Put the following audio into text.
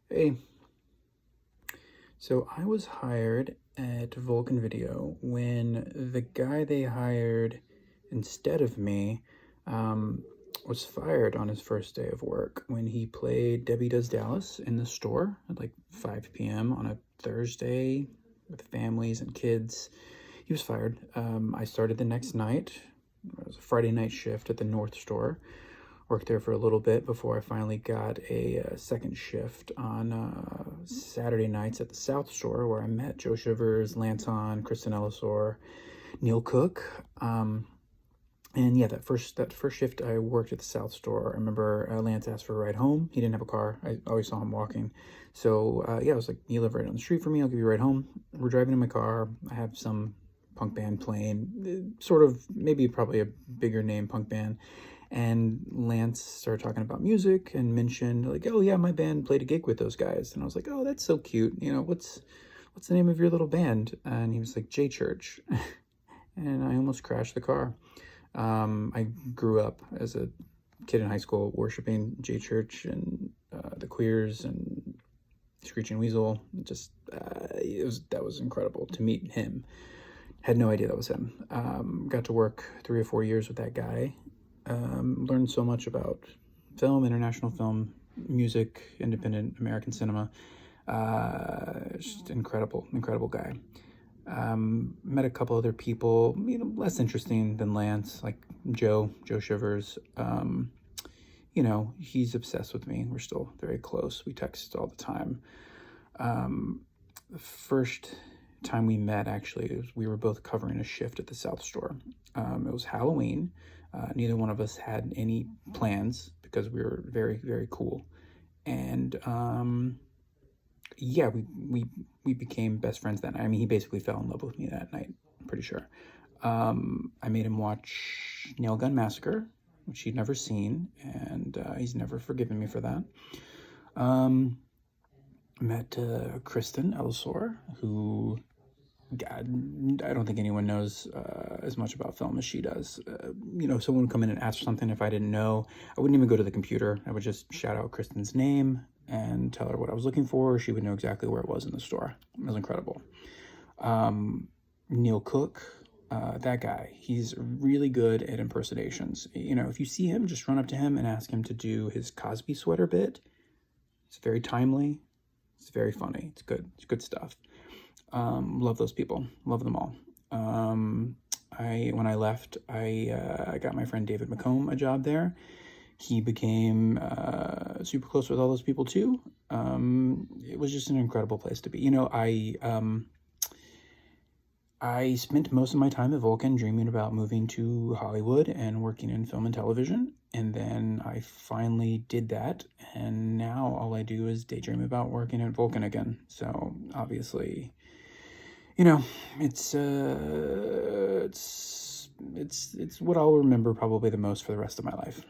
Hey, so I was hired at Vulcan Video when the guy they hired instead of me was fired on his first day of work when he played Debbie Does Dallas in the store at like 5 p.m. on a Thursday with families and kids. He was fired. I started the next night. It was a Friday night shift at the North Store. Worked there for a little bit before I finally got a second shift on Saturday nights at the South Store, where I met Joe Shivers, Lance Hahn, Kristen Ellisor, Neil Cook. And yeah, that first shift I worked at the South Store. I remember Lance asked for a ride home. He didn't have a car. I always saw him walking. So yeah, I was like, you live right on the street from me. I'll give you a ride home. We're driving in my car. I have some punk band playing, sort of maybe probably a bigger name punk band. And Lance started talking about music and mentioned like, oh yeah, my band played a gig with those guys. And I was like, oh, that's so cute. You know, what's the name of your little band? And he was like, J Church. And I almost crashed the car. I grew up as a kid in high school worshiping J Church and the Queers and Screeching Weasel. Just that was incredible to meet him. Had no idea that was him. Got to work 3 or 4 years with that guy. Learned so much about film, international film, music, independent American cinema. Just incredible guy. Met a couple other people, less interesting than Lance, like Joe Shivers. He's obsessed with me. We're still very close. We text all the time. The first time we met, actually, we were both covering a shift at the South Store. It was Halloween. Neither one of us had any plans because we were very, very cool. And yeah, we became best friends that night. I mean, he basically fell in love with me that night, I'm pretty sure. I made him watch Nail Gun Massacre, which he'd never seen, and he's never forgiven me for that. Met Kristen Ellisor, who, God, I don't think anyone knows as much about film as she does. Someone would come in and ask for something. If I didn't know, I wouldn't even go to the computer. I would just shout out Kristen's name and tell her what I was looking for. She would know exactly where it was in the store. It was incredible. Neil Cook, that guy, he's really good at impersonations. If you see him, just run up to him and ask him to do his Cosby sweater bit. It's very timely. It's very funny. It's good. It's good stuff. Love those people. Love them all. When I left, I got my friend David McComb a job there. He became super close with all those people too. It was just an incredible place to be. I spent most of my time at Vulcan dreaming about moving to Hollywood and working in film and television. And then I finally did that. And now all I do is daydream about working at Vulcan again. So obviously, it's what I'll remember probably the most for the rest of my life.